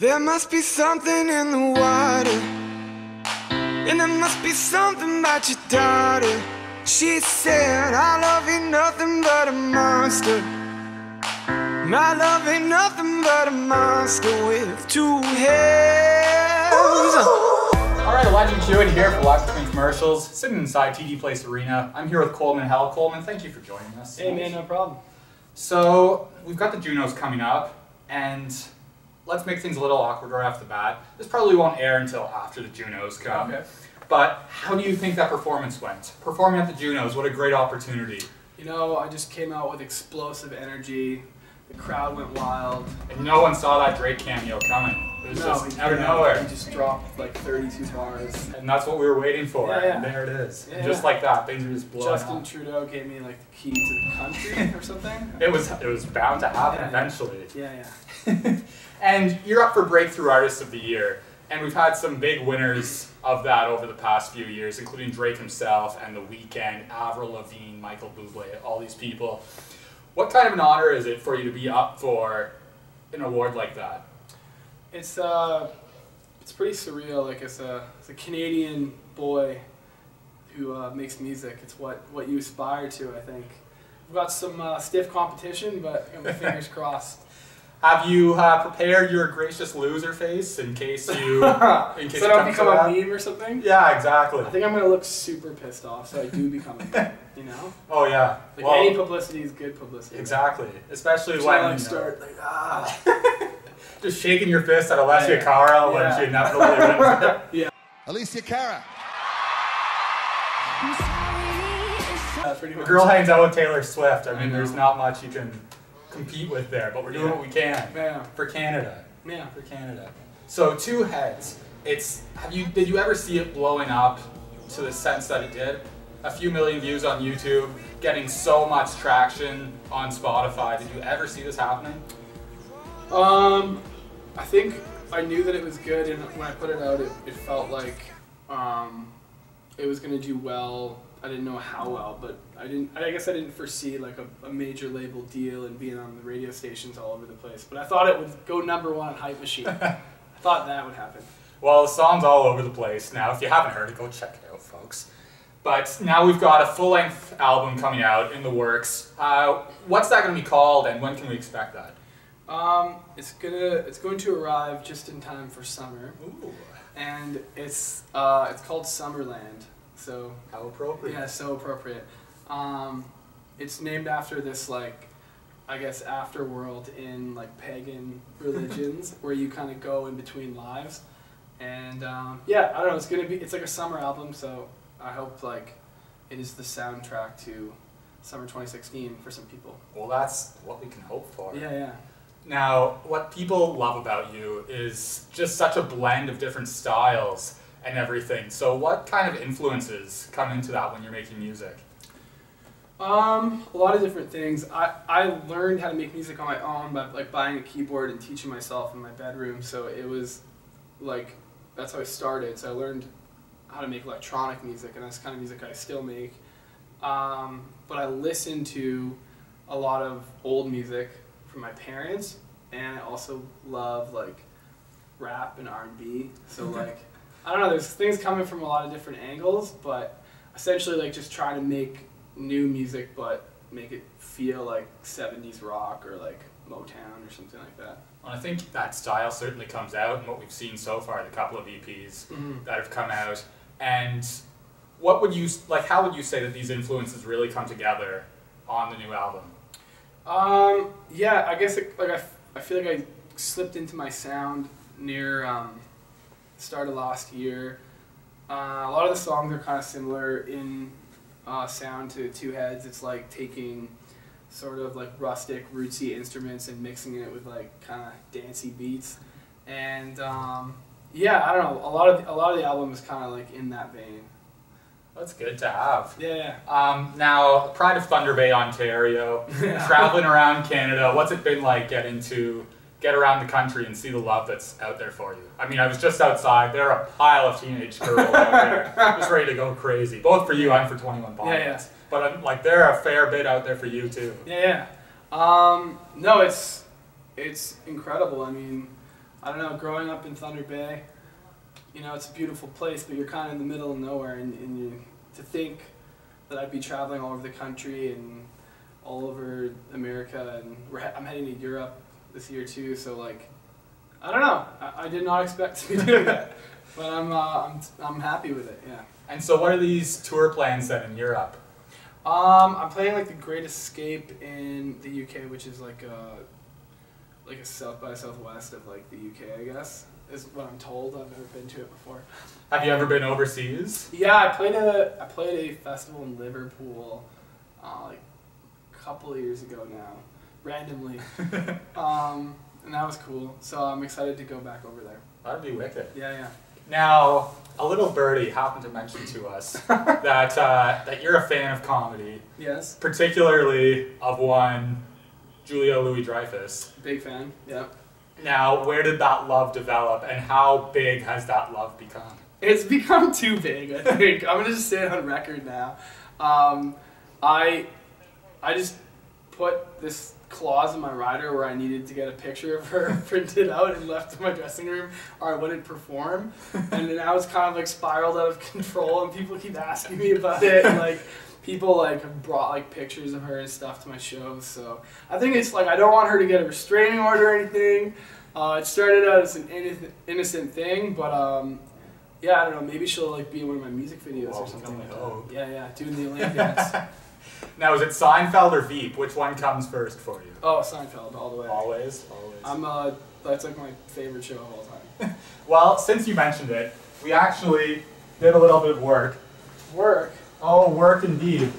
There must be something in the water, and there must be something about your daughter. She said, I love ain't nothing but a monster. My love ain't nothing but a monster with two heads. Alright, Elijah McEwen here for Walk Between Commercials, sitting inside TD Place Arena. I'm here with Coleman Hell. Coleman, thank you for joining us. Hey man, no problem. So, we've got the Junos coming up, and let's make things a little awkward right off the bat. This probably won't air until after the Junos come. Okay. But how do you think that performance went? Performing at the Junos, what a great opportunity. You know, I just came out with explosive energy. The crowd went wild. And no one saw that Drake cameo coming. It was just out of nowhere. He just dropped like 32 bars. And that's what we were waiting for. Yeah, yeah. And there it is. Yeah, and just like that, things are just blowing Justin up. Trudeau gave me like the key to the country or something. It was bound to happen Yeah. eventually. Yeah. And you're up for Breakthrough Artist of the Year. And we've had some big winners of that over the past few years, including Drake himself and The Weeknd, Avril Lavigne, Michael Bublé, all these people. What kind of an honor is it for you to be up for an award like that? It's pretty surreal. Like it's a Canadian boy who makes music. It's what you aspire to, I think. We've got some stiff competition, but my fingers crossed. Have you prepared your gracious loser face in case you So I don't become a meme or something? Yeah, exactly. I think I'm going to look super pissed off, so I do become a meme, you know? Oh yeah. Like any publicity is good publicity. Exactly. Especially So when I start like, just shaking your fist at Alessia Cara when she inevitably wins. Yeah. Alicia Cara. Pretty The much. girl hangs out with Taylor Swift. I mean, there's not much you can compete with there, but we're doing what we can Yeah. for Canada. Yeah. For Canada. So Two Heads. Did you ever see it blowing up to the sense that it did? A few million views on YouTube, getting so much traction on Spotify. Did you ever see this happening? I think I knew that it was good, and when I put it out, it felt like it was going to do well. I didn't know how well, but I guess I didn't foresee like a major label deal and being on the radio stations all over the place. But I thought it would go #1 on Hype Machine. I thought that would happen. Well, the song's all over the place now. If you haven't heard it, go check it out, folks. But now we've got a full-length album coming out in the works. What's that going to be called, and when can we expect that? It's going to arrive just in time for summer. Ooh. And it's called Summerland. So How appropriate. yeah, so appropriate. It's named after this like, I guess, afterworld in like pagan religions where you kind of go in between lives. And yeah, I don't know. It's like a summer album, so I hope like it is the soundtrack to summer 2016 for some people. Well, that's what we can hope for. Yeah. Now, what people love about you is just such a blend of different styles and everything. So what kind of influences come into that when you're making music? A lot of different things. I learned how to make music on my own by like buying a keyboard and teaching myself in my bedroom. So it was like, that's how I started. So I learned how to make electronic music, and that's the kind of music I still make. But I listen to a lot of old music from my parents, and I also love like rap and R&B. So like, I don't know, there's things coming from a lot of different angles, but essentially like just trying to make new music but make it feel like 70s rock or like Motown or something like that. Well, I think that style certainly comes out in what we've seen so far, the couple of EPs that have come out. And what would you, like, how would you say that these influences really come together on the new album? Yeah, I guess I feel like I slipped into my sound near the start of last year. A lot of the songs are kind of similar in sound to Two Heads. It's like taking sort of like rustic, rootsy instruments and mixing it with like kind of dancey beats. And yeah, I don't know. A lot of the album is kind of like in that vein. That's good to have. Yeah. Now, Pride of Thunder Bay, Ontario, traveling around Canada, what's it been like get around the country and see the love that's out there for you? I mean, I was just outside. There are a pile of teenage girls out there just ready to go crazy. Both for you and for 21 Pilots. Yeah. But like, there are a fair bit out there for you too. Yeah. No, it's incredible. I mean, I don't know, growing up in Thunder Bay, you know, it's a beautiful place, but you're kind of in the middle of nowhere, and to think that I'd be traveling all over the country and all over America, and I'm heading to Europe this year too, so like, I don't know, I did not expect to be doing that, but I'm happy with it, yeah. And so what are these tour plans then in Europe? I'm playing like the Great Escape in the UK, which is like a South by Southwest of like the UK, I guess, is what I'm told. I've never been to it before. Have you ever been overseas? Yeah, I played a festival in Liverpool, like a couple of years ago now, randomly, and that was cool. So I'm excited to go back over there. That'd be wicked. Yeah, yeah. Now, a little birdie happened to mention to us that you're a fan of comedy. Yes. Particularly of one Julia Louis-Dreyfus. Big fan. Yeah. Now, where did that love develop, and how big has that love become? It's become too big, I think. I'm gonna just say it on record now. I just put this clause in my rider where I needed to get a picture of her printed out and left in my dressing room, or I wouldn't perform. And then now it's kind of like spiraled out of control, and people keep asking me about it. And, like, people like have brought like pictures of her and stuff to my shows. So I think it's like I don't want her to get a restraining order or anything. It started out as an innocent thing, but yeah, I don't know. Maybe she'll like be in one of my music videos or something like that. Yeah, yeah, doing the Olympics. Now, is it Seinfeld or Veep? Which one comes first for you? Oh, Seinfeld, all the way. Always. That's like my favorite show of all time. Well, since you mentioned it, we actually did a little bit of work. Work? Oh, work indeed.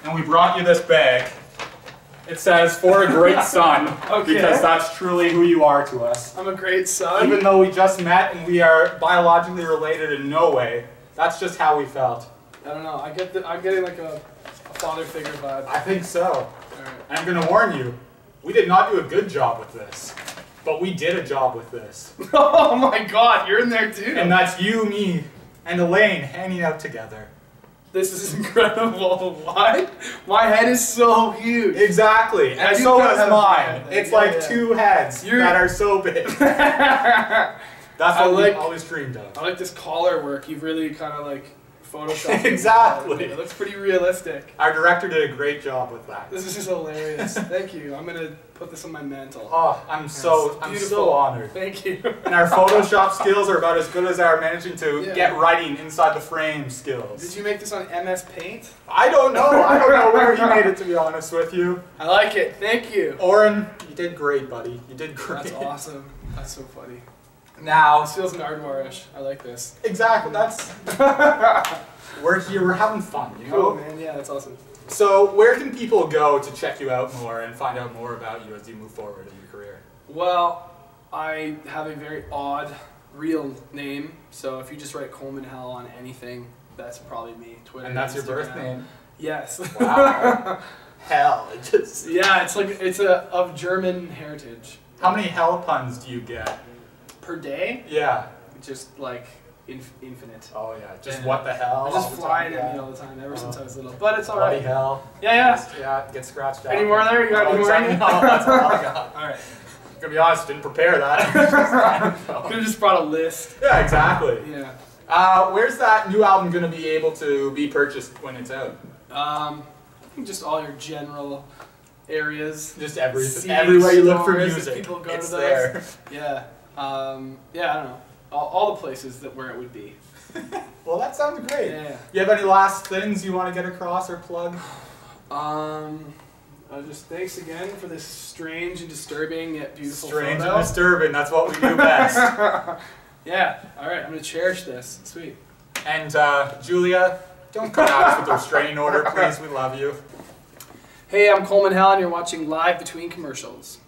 And we brought you this bag. It says, "For a great son," Okay. Because that's truly who you are to us. I'm a great son. Even though we just met and we are biologically related in no way, that's just how we felt. I don't know. I'm getting like a father figure vibe. I think so. Alright. And I'm going to warn you, we did not do a good job with this. But we did a job with this. Oh my god, you're in there too. And that's you, me, and Elaine hanging out together. This is incredible. Why? My head is so huge. Exactly. And do so kinda is have mine. a head. It's Yeah, like yeah. two heads that are so big. That's I what we like- always dreamed of. I like this collar work. You've really kind of like photoshopped Exactly. It looks pretty realistic. Our director did a great job with that. This is just hilarious. Thank you. I'm gonna put this on my mantle. Oh, I'm so honored. Thank you. And our Photoshop skills are about as good as our managing to Yeah. get writing inside the frame skills. Did you make this on MS Paint? I don't know. I don't know where you made it, to be honest with you. I like it. Thank you. Oren, you did great, buddy. You did great. That's awesome. That's so funny. Now, This feels Nardwar-ish. I like this. exactly. That's we're here. We're having fun. You know. Cool, man. Yeah, that's awesome. So, where can people go to check you out more and find out more about you as you move forward in your career? Well, I have a very odd real name, so if you just write Coleman Hell on anything, that's probably me. Twitter, And that's your birth Instagram. name. Yes. Wow. Hell, it just. Yeah, it's of German heritage. How many hell puns do you get? Per day? Yeah. Just like infinite. Oh yeah. Just Yeah. what the hell? They're all just the flying time, at me yeah. all the time, ever since I was little. But it's Bloody alright. hell. Yeah, Just, yeah, get scratched out. Any more there? You got any more? Exactly. No, that's all I got. Alright. To be honest, didn't prepare that. Could have just brought a list. Yeah, exactly. Yeah. Where's that new album going to be able to be purchased when it's out? I think just all your general areas. Just CD everywhere you look for stores, if music, people go it's to those. there. Yeah. Yeah, I don't know. All the places where it would be. Well, that sounds great. Yeah. You have any last things you want to get across or plug? Just thanks again for this strange and disturbing yet beautiful Strange photo. and disturbing, that's what we do best. Yeah, alright, I'm gonna cherish this. Sweet. And Julia, don't come at us with a restraining order, please. We love you. Hey, I'm Coleman Hell, and you're watching Live Between Commercials.